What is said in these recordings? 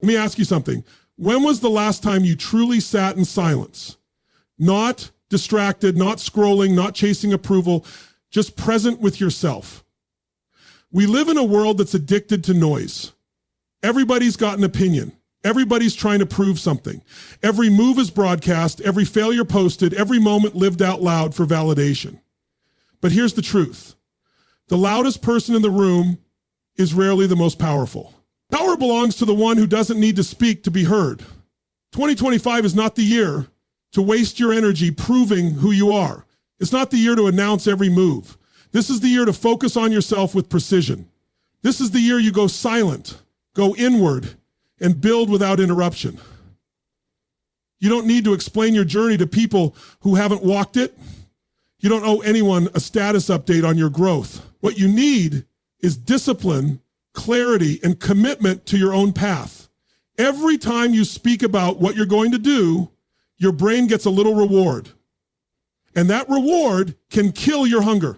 Let me ask you something. When was the last time you truly sat in silence? Not distracted, not scrolling, not chasing approval, just present with yourself. We live in a world that's addicted to noise. Everybody's got an opinion. Everybody's trying to prove something. Every move is broadcast, every failure posted, every moment lived out loud for validation. But here's the truth. The loudest person in the room is rarely the most powerful. Power belongs to the one who doesn't need to speak to be heard. 2025 is not the year to waste your energy proving who you are. It's not the year to announce every move. This is the year to focus on yourself with precision. This is the year you go silent, go inward, and build without interruption. You don't need to explain your journey to people who haven't walked it. You don't owe anyone a status update on your growth. What you need is discipline, clarity, and commitment to your own path. Every time you speak about what you're going to do, your brain gets a little reward. And that reward can kill your hunger.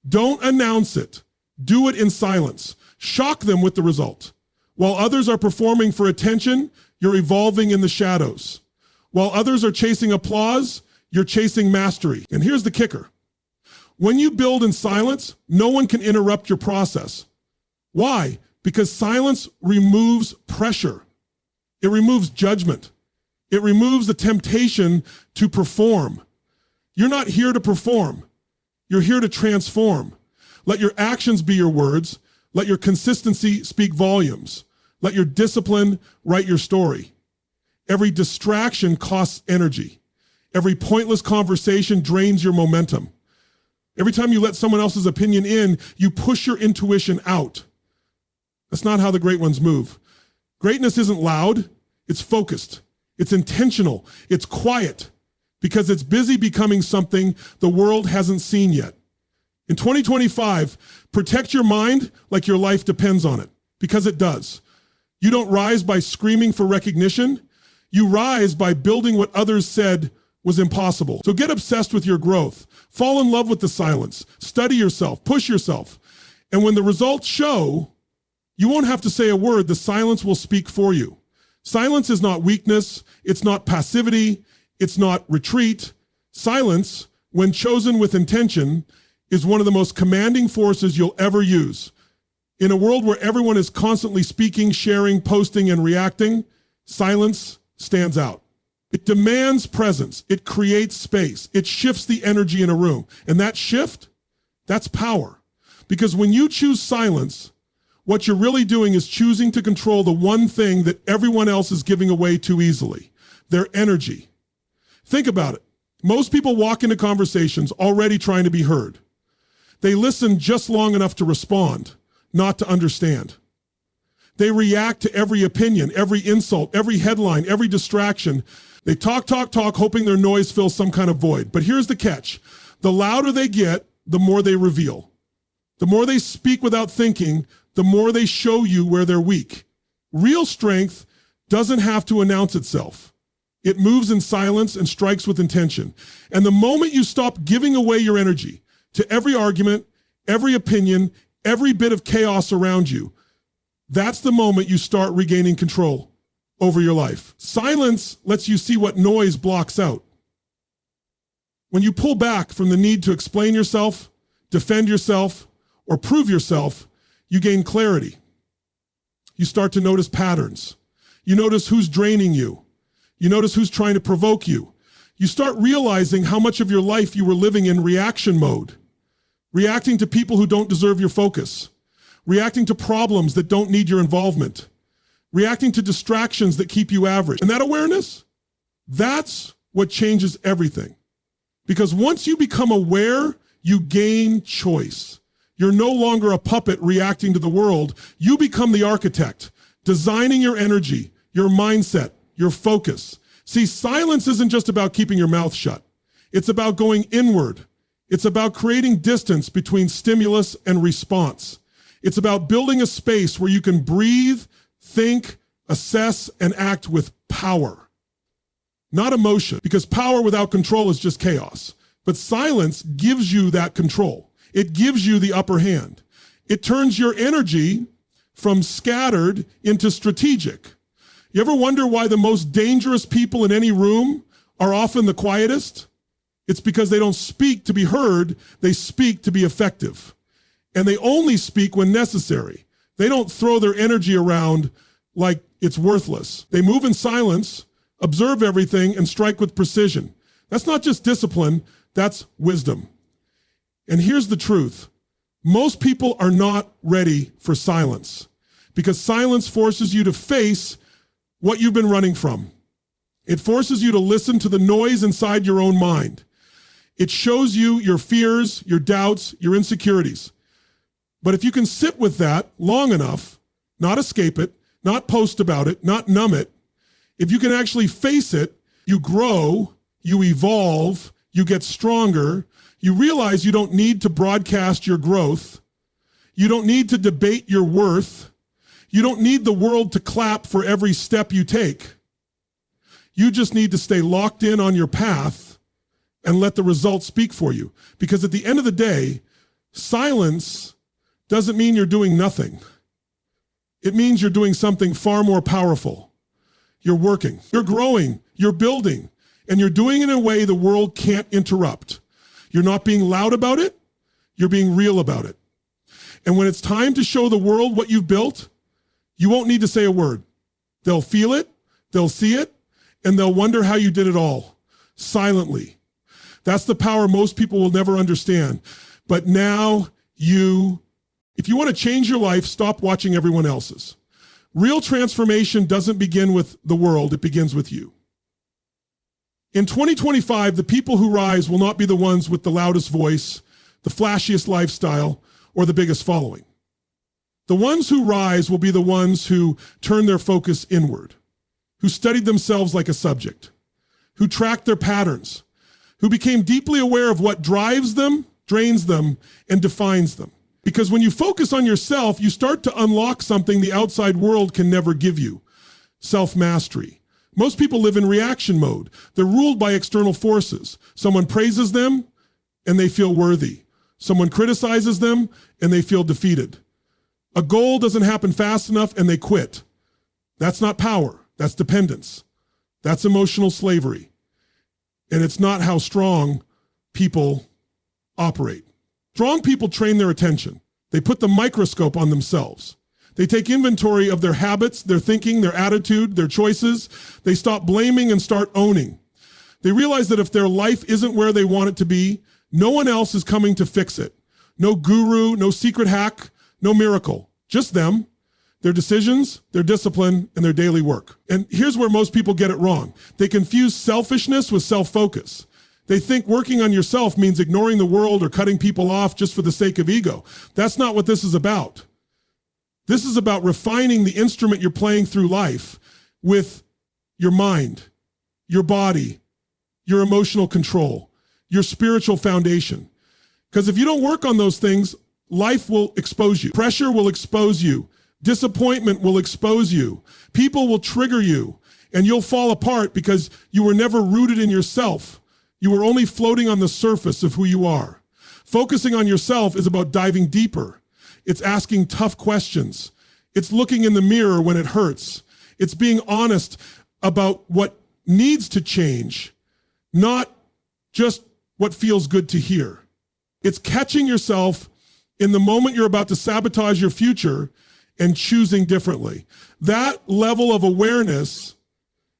Don't announce it. Do it in silence. Shock them with the result. While others are performing for attention, you're evolving in the shadows. While others are chasing applause, you're chasing mastery. And here's the kicker. When you build in silence, no one can interrupt your process. Why? Because silence removes pressure. It removes judgment. It removes the temptation to perform. You're not here to perform. You're here to transform. Let your actions be your words. Let your consistency speak volumes. Let your discipline write your story. Every distraction costs energy. Every pointless conversation drains your momentum. Every time you let someone else's opinion in, you push your intuition out. That's not how the great ones move. Greatness isn't loud, it's focused, it's intentional, it's quiet, because it's busy becoming something the world hasn't seen yet. In 2025, protect your mind like your life depends on it, because it does. You don't rise by screaming for recognition. You rise by building what others said was impossible. So get obsessed with your growth. Fall in love with the silence. Study yourself. Push yourself. And when the results show, you won't have to say a word. The silence will speak for you. Silence is not weakness. It's not passivity. It's not retreat. Silence, when chosen with intention, is one of the most commanding forces you'll ever use. In a world where everyone is constantly speaking, sharing, posting, and reacting, silence stands out. It demands presence. It creates space. It shifts the energy in a room. And that shift, that's power. Because when you choose silence, what you're really doing is choosing to control the one thing that everyone else is giving away too easily, their energy. Think about it. Most people walk into conversations already trying to be heard. They listen just long enough to respond, not to understand. They react to every opinion, every insult, every headline, every distraction. They talk, hoping their noise fills some kind of void. But here's the catch. The louder they get, the more they reveal. The more they speak without thinking, the more they show you where they're weak. Real strength doesn't have to announce itself. It moves in silence and strikes with intention. And the moment you stop giving away your energy to every argument, every opinion, every bit of chaos around you, that's the moment you start regaining control over your life. Silence lets you see what noise blocks out. When you pull back from the need to explain yourself, defend yourself, or prove yourself, you gain clarity. You start to notice patterns. You notice who's draining you. You notice who's trying to provoke you. You start realizing how much of your life you were living in reaction mode, reacting to people who don't deserve your focus, reacting to problems that don't need your involvement, reacting to distractions that keep you average. And that awareness, that's what changes everything. Because once you become aware, you gain choice. You're no longer a puppet reacting to the world. You become the architect, designing your energy, your mindset, your focus. See, silence isn't just about keeping your mouth shut. It's about going inward. It's about creating distance between stimulus and response. It's about building a space where you can breathe, think, assess, and act with power, not emotion, because power without control is just chaos. But silence gives you that control. It gives you the upper hand. It turns your energy from scattered into strategic. You ever wonder why the most dangerous people in any room are often the quietest? It's because they don't speak to be heard, they speak to be effective. And they only speak when necessary. They don't throw their energy around like it's worthless. They move in silence, observe everything, and strike with precision. That's not just discipline, that's wisdom. And here's the truth. Most people are not ready for silence because silence forces you to face what you've been running from. It forces you to listen to the noise inside your own mind. It shows you your fears, your doubts, your insecurities. But if you can sit with that long enough, not escape it, not post about it, not numb it, if you can actually face it, you grow, you evolve, you get stronger, you realize you don't need to broadcast your growth, you don't need to debate your worth, you don't need the world to clap for every step you take. You just need to stay locked in on your path and let the results speak for you. Because at the end of the day, silence doesn't mean you're doing nothing. It means you're doing something far more powerful. You're working, you're growing, you're building, and you're doing it in a way the world can't interrupt. You're not being loud about it, you're being real about it. And when it's time to show the world what you've built, you won't need to say a word. They'll feel it, they'll see it, and they'll wonder how you did it all, silently. That's the power most people will never understand. But now if you want to change your life, stop watching everyone else's. Real transformation doesn't begin with the world, it begins with you. In 2025, the people who rise will not be the ones with the loudest voice, the flashiest lifestyle, or the biggest following. The ones who rise will be the ones who turn their focus inward, who studied themselves like a subject, who tracked their patterns, who became deeply aware of what drives them, drains them, and defines them. Because when you focus on yourself, you start to unlock something the outside world can never give you: self-mastery. Most people live in reaction mode. They're ruled by external forces. Someone praises them and they feel worthy. Someone criticizes them and they feel defeated. A goal doesn't happen fast enough and they quit. That's not power. That's dependence. That's emotional slavery. And it's not how strong people operate. Strong people train their attention. They put the microscope on themselves. They take inventory of their habits, their thinking, their attitude, their choices. They stop blaming and start owning. They realize that if their life isn't where they want it to be, no one else is coming to fix it. No guru, no secret hack, no miracle. Just them, their decisions, their discipline, and their daily work. And here's where most people get it wrong. They confuse selfishness with self-focus. They think working on yourself means ignoring the world or cutting people off just for the sake of ego. That's not what this is about. This is about refining the instrument you're playing through life with your mind, your body, your emotional control, your spiritual foundation. Because if you don't work on those things, life will expose you. Pressure will expose you. Disappointment will expose you. People will trigger you, and you'll fall apart because you were never rooted in yourself. You were only floating on the surface of who you are. Focusing on yourself is about diving deeper. It's asking tough questions. It's looking in the mirror when it hurts. It's being honest about what needs to change, not just what feels good to hear. It's catching yourself in the moment you're about to sabotage your future and choosing differently. That level of awareness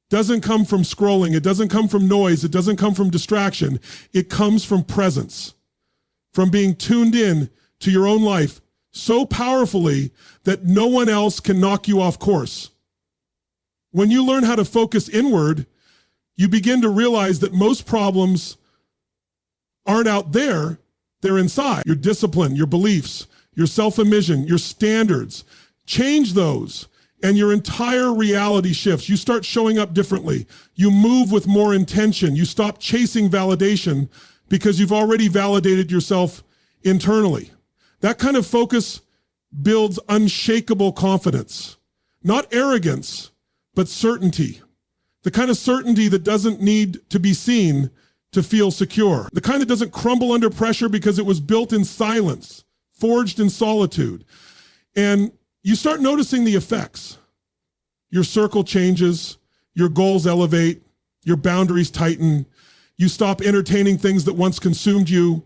doesn't come from scrolling. It doesn't come from noise. It doesn't come from distraction. It comes from presence, from being tuned in to your own life so powerfully that no one else can knock you off course. When you learn how to focus inward, you begin to realize that most problems aren't out there, they're inside. Your discipline, your beliefs, your self-image, your standards. Change those, and your entire reality shifts. You start showing up differently. You move with more intention. You stop chasing validation because you've already validated yourself internally. That kind of focus builds unshakable confidence, not arrogance, but certainty. The kind of certainty that doesn't need to be seen to feel secure. The kind that doesn't crumble under pressure because it was built in silence, forged in solitude. And you start noticing the effects. Your circle changes, your goals elevate, your boundaries tighten. You stop entertaining things that once consumed you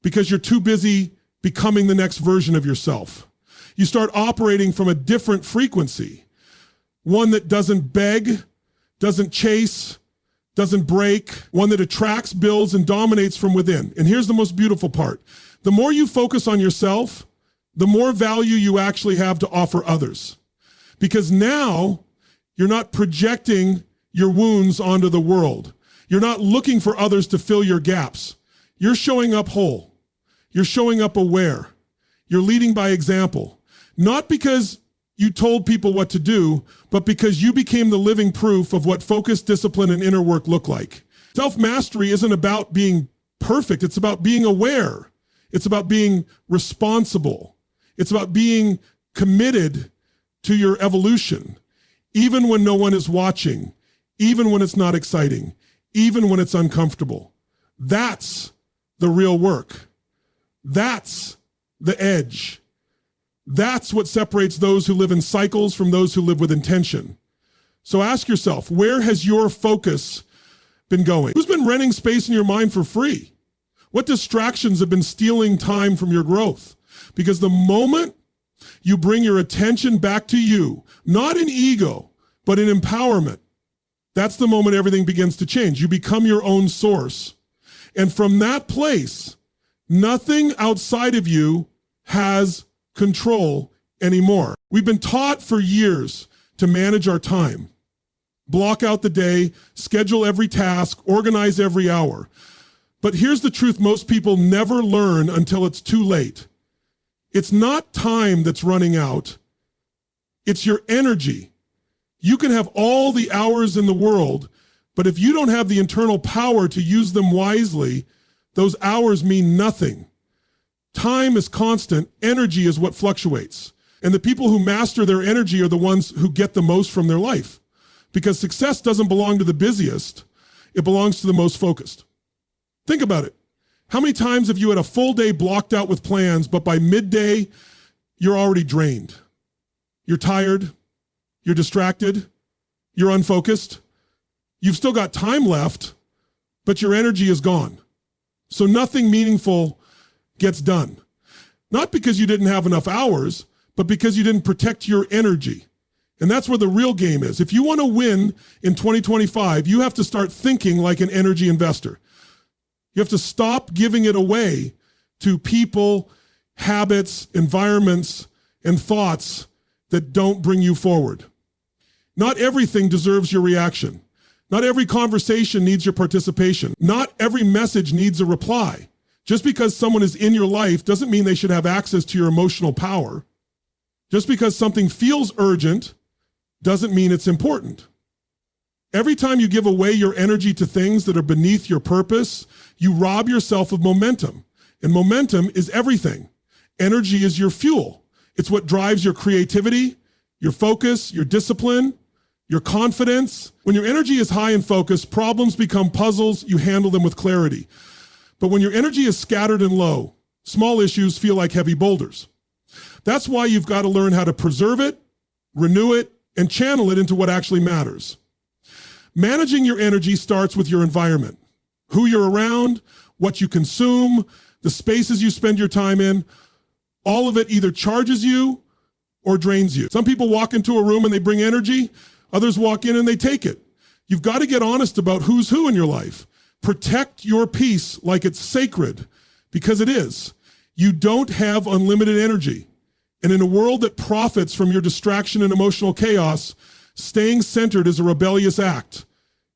because you're too busy becoming the next version of yourself. You start operating from a different frequency, one that doesn't beg, doesn't chase, doesn't break, one that attracts, builds, and dominates from within. And here's the most beautiful part. The more you focus on yourself, the more value you actually have to offer others. Because now you're not projecting your wounds onto the world. You're not looking for others to fill your gaps. You're showing up whole. You're showing up aware. You're leading by example. Not because you told people what to do, but because you became the living proof of what focus, discipline, and inner work look like. Self-mastery isn't about being perfect. It's about being aware. It's about being responsible. It's about being committed to your evolution, even when no one is watching, even when it's not exciting, even when it's uncomfortable. That's the real work. That's the edge. That's what separates those who live in cycles from those who live with intention. So ask yourself, where has your focus been going? Who's been renting space in your mind for free? What distractions have been stealing time from your growth? Because the moment you bring your attention back to you, not in ego, but in empowerment, that's the moment everything begins to change. You become your own source. And from that place, nothing outside of you has control anymore. We've been taught for years to manage our time, block out the day, schedule every task, organize every hour. But here's the truth most people never learn until it's too late. It's not time that's running out. It's your energy. You can have all the hours in the world, but if you don't have the internal power to use them wisely, those hours mean nothing. Time is constant. Energy is what fluctuates. And the people who master their energy are the ones who get the most from their life. Because success doesn't belong to the busiest. It belongs to the most focused. Think about it. How many times have you had a full day blocked out with plans, but by midday, you're already drained? You're tired. You're distracted. You're unfocused. You've still got time left, but your energy is gone. So nothing meaningful gets done. Not because you didn't have enough hours, but because you didn't protect your energy. And that's where the real game is. If you want to win in 2025, you have to start thinking like an energy investor. You have to stop giving it away to people, habits, environments, and thoughts that don't bring you forward. Not everything deserves your reaction. Not every conversation needs your participation. Not every message needs a reply. Just because someone is in your life doesn't mean they should have access to your emotional power. Just because something feels urgent doesn't mean it's important. Every time you give away your energy to things that are beneath your purpose, you rob yourself of momentum. And momentum is everything. Energy is your fuel. It's what drives your creativity, your focus, your discipline, your confidence. When your energy is high and focused, problems become puzzles. You handle them with clarity. But when your energy is scattered and low, small issues feel like heavy boulders. That's why you've got to learn how to preserve it, renew it, and channel it into what actually matters. Managing your energy starts with your environment, who you're around, what you consume, the spaces you spend your time in. All of it either charges you or drains you. Some people walk into a room and they bring energy. Others walk in and they take it. You've got to get honest about who's who in your life. Protect your peace like it's sacred, because it is. You don't have unlimited energy. And in a world that profits from your distraction and emotional chaos, staying centered is a rebellious act.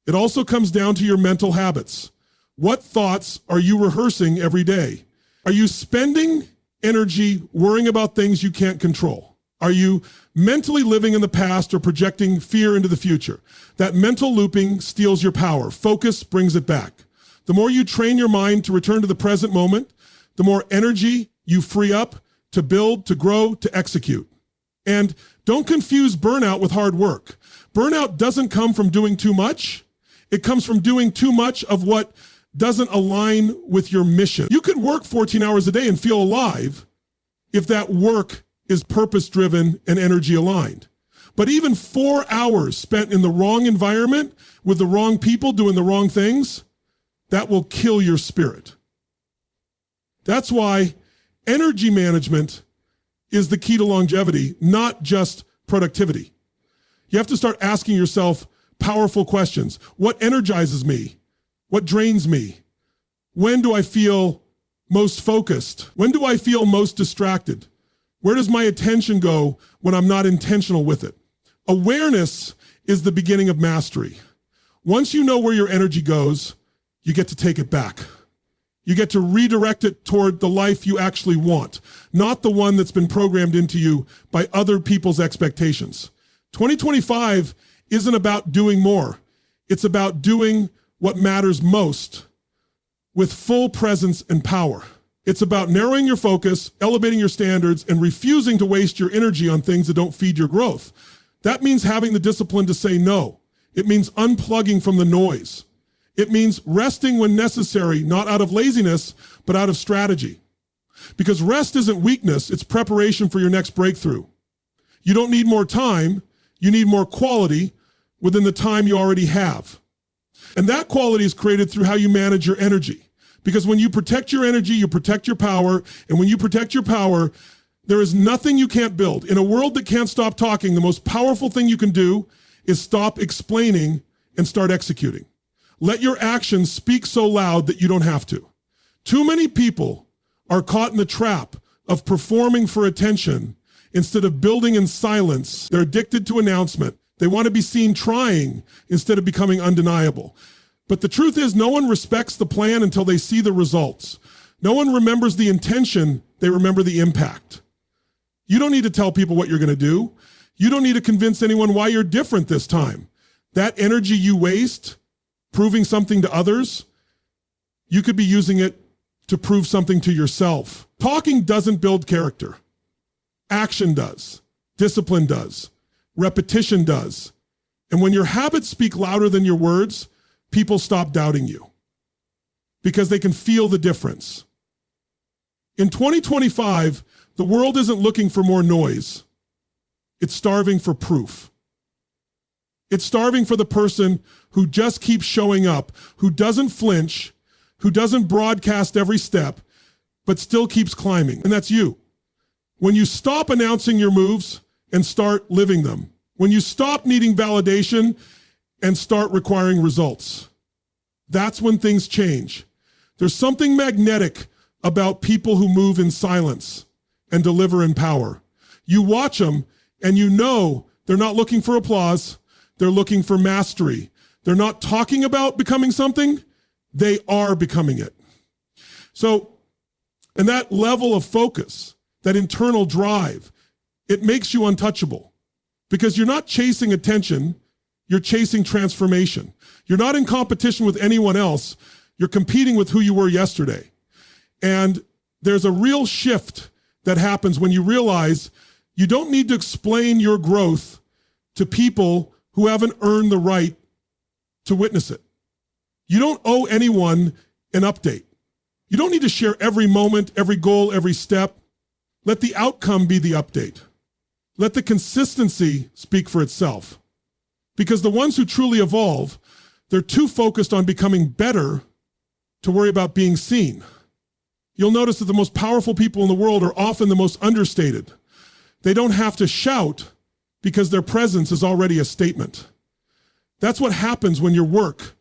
It also comes down to your mental habits. What thoughts are you rehearsing every day? Are you spending energy worrying about things you can't control? Are you mentally living in the past or projecting fear into the future? That mental looping steals your power. Focus brings it back. The more you train your mind to return to the present moment, the more energy you free up to build, to grow, to execute. And don't confuse burnout with hard work. Burnout doesn't come from doing too much. It comes from doing too much of what doesn't align with your mission. You could work 14 hours a day and feel alive if that work is purpose-driven and energy-aligned. But even 4 hours spent in the wrong environment with the wrong people doing the wrong things, that will kill your spirit. That's why energy management is the key to longevity, not just productivity. You have to start asking yourself powerful questions. What energizes me? What drains me? When do I feel most focused? When do I feel most distracted? Where does my attention go when I'm not intentional with it? Awareness is the beginning of mastery. Once you know where your energy goes, you get to take it back. You get to redirect it toward the life you actually want, not the one that's been programmed into you by other people's expectations. 2025 isn't about doing more. It's about doing what matters most with full presence and power. It's about narrowing your focus, elevating your standards, and refusing to waste your energy on things that don't feed your growth. That means having the discipline to say no. It means unplugging from the noise. It means resting when necessary, not out of laziness, but out of strategy. Because rest isn't weakness, it's preparation for your next breakthrough. You don't need more time, you need more quality within the time you already have. And that quality is created through how you manage your energy. Because when you protect your energy, you protect your power. And when you protect your power, there is nothing you can't build. In a world that can't stop talking, the most powerful thing you can do is stop explaining and start executing. Let your actions speak so loud that you don't have to. Too many people are caught in the trap of performing for attention instead of building in silence. They're addicted to announcement. They want to be seen trying instead of becoming undeniable. But the truth is, no one respects the plan until they see the results. No one remembers the intention, they remember the impact. You don't need to tell people what you're going to do. You don't need to convince anyone why you're different this time. That energy you waste proving something to others, you could be using it to prove something to yourself. Talking doesn't build character. Action does. Discipline does. Repetition does. And when your habits speak louder than your words, people stop doubting you because they can feel the difference. In 2025, the world isn't looking for more noise. It's starving for proof. It's starving for the person who just keeps showing up, who doesn't flinch, who doesn't broadcast every step, but still keeps climbing. And that's you. When you stop announcing your moves and start living them, when you stop needing validation and start requiring results, that's when things change. There's something magnetic about people who move in silence and deliver in power. You watch them and you know they're not looking for applause. They're looking for mastery. They're not talking about becoming something. They are becoming it. So, and that level of focus, that internal drive, it makes you untouchable because you're not chasing attention. You're chasing transformation. You're not in competition with anyone else. You're competing with who you were yesterday. And there's a real shift that happens when you realize you don't need to explain your growth to people who haven't earned the right to witness it. You don't owe anyone an update. You don't need to share every moment, every goal, every step. Let the outcome be the update. Let the consistency speak for itself. Because the ones who truly evolve, they're too focused on becoming better to worry about being seen. You'll notice that the most powerful people in the world are often the most understated. They don't have to shout because their presence is already a statement. That's what happens when your work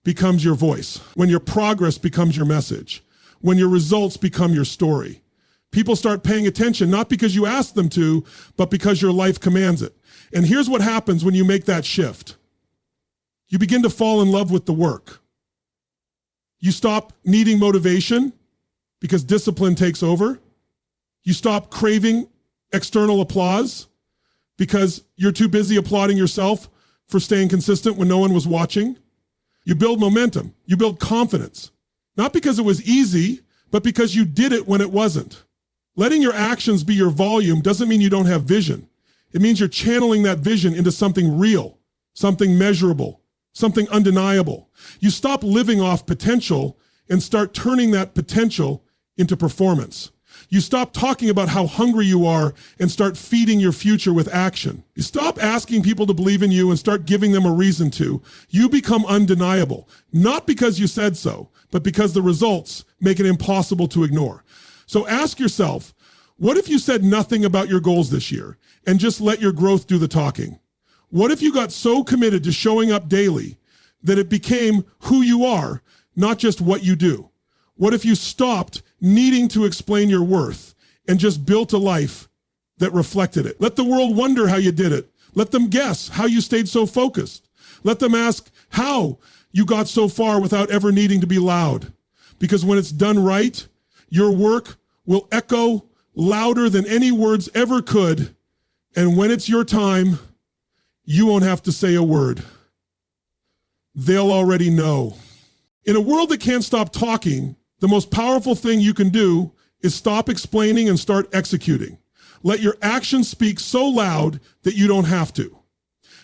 becomes your voice, when your progress becomes your message, when your results become your story. People start paying attention, not because you ask them to, but because your life commands it. And here's what happens when you make that shift. You begin to fall in love with the work. You stop needing motivation because discipline takes over. You stop craving external applause because you're too busy applauding yourself for staying consistent when no one was watching. You build momentum. You build confidence, not because it was easy, but because you did it when it wasn't. Letting your actions be your volume doesn't mean you don't have vision. It means you're channeling that vision into something real, something measurable, something undeniable. You stop living off potential and start turning that potential into performance. You stop talking about how hungry you are and start feeding your future with action. You stop asking people to believe in you and start giving them a reason to. You become undeniable, not because you said so, but because the results make it impossible to ignore. So ask yourself, what if you said nothing about your goals this year and just let your growth do the talking? What if you got so committed to showing up daily that it became who you are, not just what you do? What if you stopped needing to explain your worth and just built a life that reflected it? Let the world wonder how you did it. Let them guess how you stayed so focused. Let them ask how you got so far without ever needing to be loud. Because when it's done right, your work will echo louder than any words ever could. And when it's your time, you won't have to say a word. They'll already know. In a world that can't stop talking, the most powerful thing you can do is stop explaining and start executing. Let your actions speak so loud that you don't have to.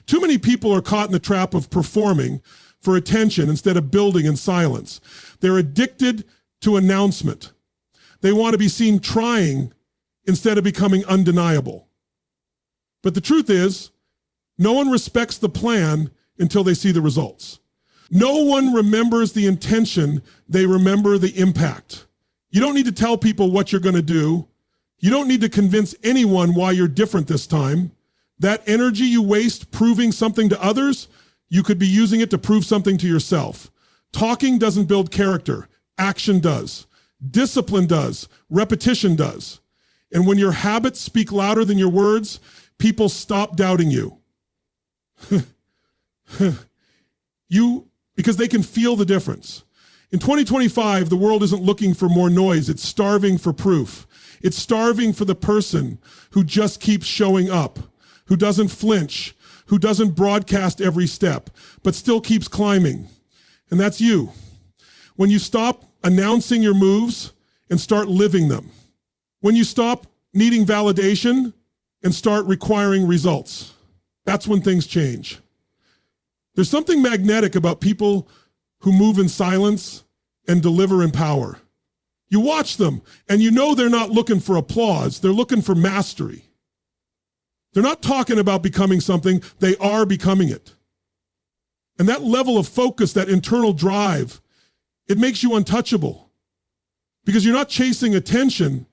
Too many people are caught in the trap of performing for attention instead of building in silence. They're addicted to announcement. They want to be seen trying instead of becoming undeniable. But the truth is, no one respects the plan until they see the results. No one remembers the intention, they remember the impact. You don't need to tell people what you're going to do. You don't need to convince anyone why you're different this time. That energy you waste proving something to others, you could be using it to prove something to yourself. Talking doesn't build character. Action does. Discipline does. Repetition does. And when your habits speak louder than your words, people stop doubting you. Because they can feel the difference. In 2025, the world isn't looking for more noise. It's starving for proof. It's starving for the person who just keeps showing up, who doesn't flinch, who doesn't broadcast every step, but still keeps climbing. And that's you. When you stop announcing your moves and start living them. When you stop needing validation and start requiring results. That's when things change. There's something magnetic about people who move in silence and deliver in power. You watch them and you know they're not looking for applause. They're looking for mastery. They're not talking about becoming something. They are becoming it. And that level of focus, that internal drive, it makes you untouchable because you're not chasing attention.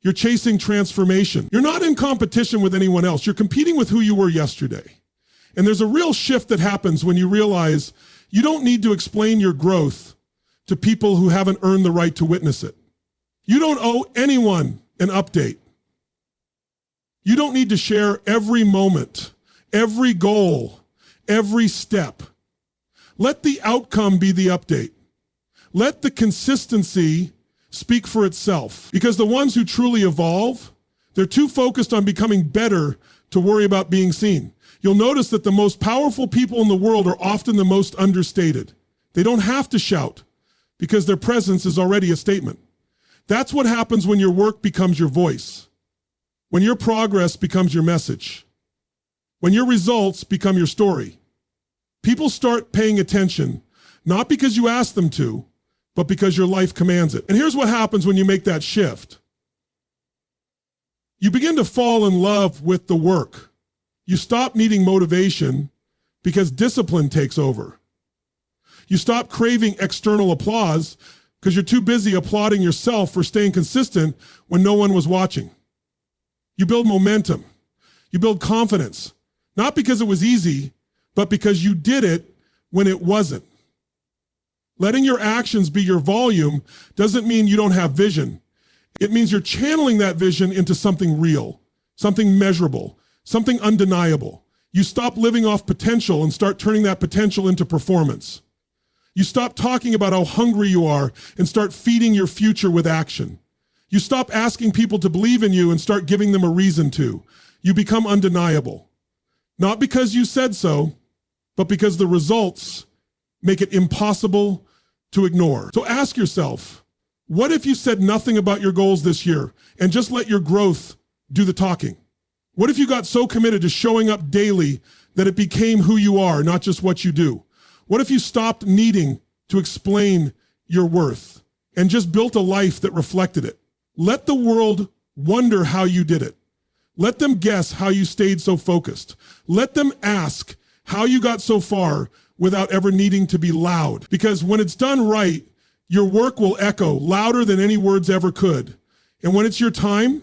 You're chasing transformation. You're not in competition with anyone else. You're competing with who you were yesterday. And there's a real shift that happens when you realize you don't need to explain your growth to people who haven't earned the right to witness it. You don't owe anyone an update. You don't need to share every moment, every goal, every step. Let the outcome be the update. Let the consistency speak for itself. Because the ones who truly evolve, they're too focused on becoming better to worry about being seen. You'll notice that the most powerful people in the world are often the most understated. They don't have to shout because their presence is already a statement. That's what happens when your work becomes your voice, when your progress becomes your message, when your results become your story. People start paying attention, not because you ask them to, but because your life commands it. And here's what happens when you make that shift. You begin to fall in love with the work. You stop needing motivation because discipline takes over. You stop craving external applause because you're too busy applauding yourself for staying consistent when no one was watching. You build momentum. You build confidence, not because it was easy, but because you did it when it wasn't. Letting your actions be your volume doesn't mean you don't have vision. It means you're channeling that vision into something real, something measurable, something undeniable. You stop living off potential and start turning that potential into performance. You stop talking about how hungry you are and start feeding your future with action. You stop asking people to believe in you and start giving them a reason to. You become undeniable. Not because you said so, but because the results make it impossible to ignore. So ask yourself, what if you said nothing about your goals this year and just let your growth do the talking? What if you got so committed to showing up daily that it became who you are, not just what you do? What if you stopped needing to explain your worth and just built a life that reflected it? Let the world wonder how you did it. Let them guess how you stayed so focused. Let them ask how you got so far without ever needing to be loud. Because when it's done right, your work will echo louder than any words ever could. And when it's your time,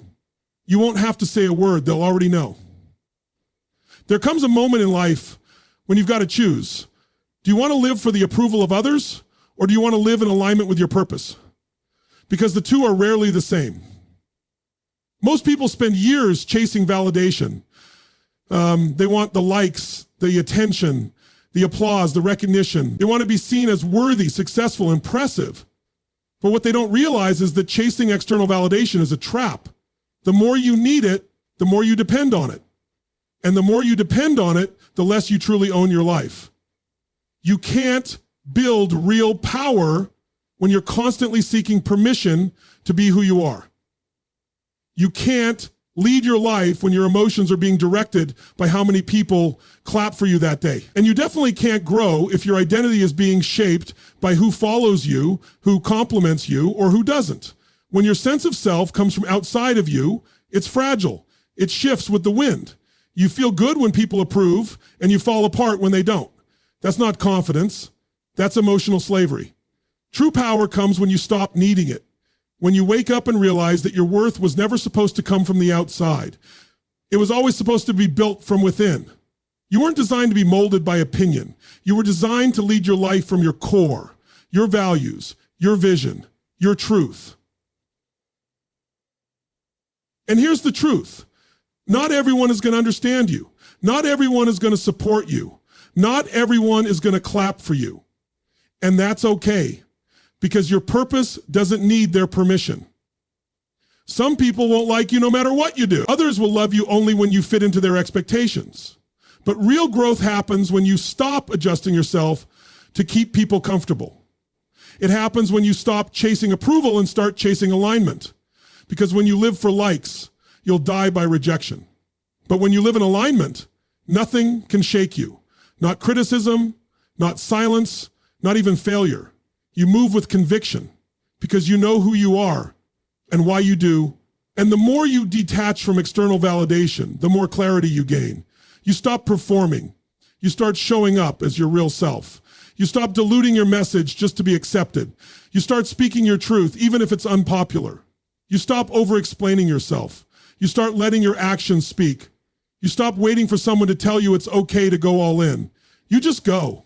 you won't have to say a word. They'll already know. There comes a moment in life when you've got to choose. Do you want to live for the approval of others, or do you want to live in alignment with your purpose? Because the two are rarely the same. Most people spend years chasing validation. They want the likes, the attention, the applause, the recognition. They want to be seen as worthy, successful, impressive. But what they don't realize is that chasing external validation is a trap. The more you need it, the more you depend on it. And the more you depend on it, the less you truly own your life. You can't build real power when you're constantly seeking permission to be who you are. You can't lead your life when your emotions are being directed by how many people clap for you that day. And you definitely can't grow if your identity is being shaped by who follows you, who compliments you, or who doesn't. When your sense of self comes from outside of you, it's fragile. It shifts with the wind. You feel good when people approve, and you fall apart when they don't. That's not confidence. That's emotional slavery. True power comes when you stop needing it. When you wake up and realize that your worth was never supposed to come from the outside. It was always supposed to be built from within. You weren't designed to be molded by opinion. You were designed to lead your life from your core, your values, your vision, your truth. And here's the truth. Not everyone is going to understand you. Not everyone is going to support you. Not everyone is going to clap for you. And that's okay, because your purpose doesn't need their permission. Some people won't like you no matter what you do. Others will love you only when you fit into their expectations. But real growth happens when you stop adjusting yourself to keep people comfortable. It happens when you stop chasing approval and start chasing alignment. Because when you live for likes, you'll die by rejection. But when you live in alignment, nothing can shake you. Not criticism, not silence, not even failure. You move with conviction because you know who you are and why you do. And the more you detach from external validation, the more clarity you gain. You stop performing. You start showing up as your real self. You stop diluting your message just to be accepted. You start speaking your truth, even if it's unpopular. You stop over-explaining yourself. You start letting your actions speak. You stop waiting for someone to tell you it's okay to go all in. You just go.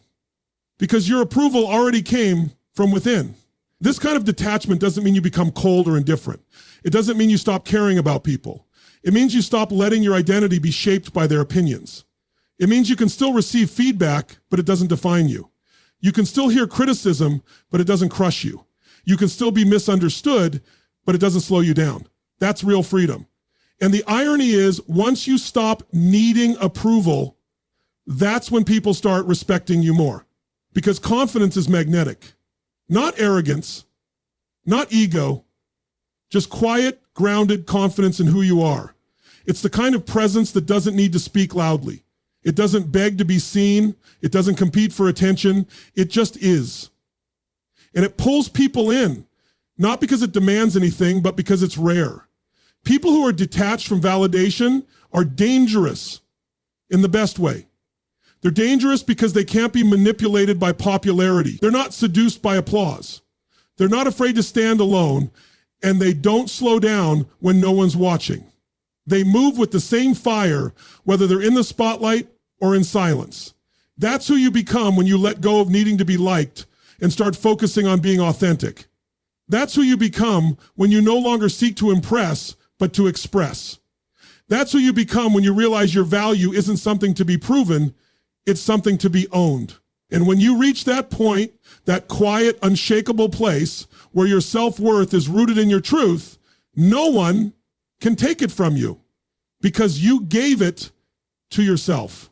Because your approval already came from within. This kind of detachment doesn't mean you become cold or indifferent. It doesn't mean you stop caring about people. It means you stop letting your identity be shaped by their opinions. It means you can still receive feedback, but it doesn't define you. You can still hear criticism, but it doesn't crush you. You can still be misunderstood, but it doesn't slow you down. That's real freedom. And the irony is, once you stop needing approval, that's when people start respecting you more. Because confidence is magnetic. Not arrogance, not ego, just quiet, grounded confidence in who you are. It's the kind of presence that doesn't need to speak loudly. It doesn't beg to be seen. It doesn't compete for attention. It just is. And it pulls people in, not because it demands anything, but because it's rare. People who are detached from validation are dangerous in the best way. They're dangerous because they can't be manipulated by popularity. They're not seduced by applause. They're not afraid to stand alone, and they don't slow down when no one's watching. They move with the same fire, whether they're in the spotlight or in silence. That's who you become when you let go of needing to be liked and start focusing on being authentic. That's who you become when you no longer seek to impress, but to express. That's who you become when you realize your value isn't something to be proven, it's something to be owned. And when you reach that point, that quiet, unshakable place where your self-worth is rooted in your truth, no one can take it from you because you gave it to yourself.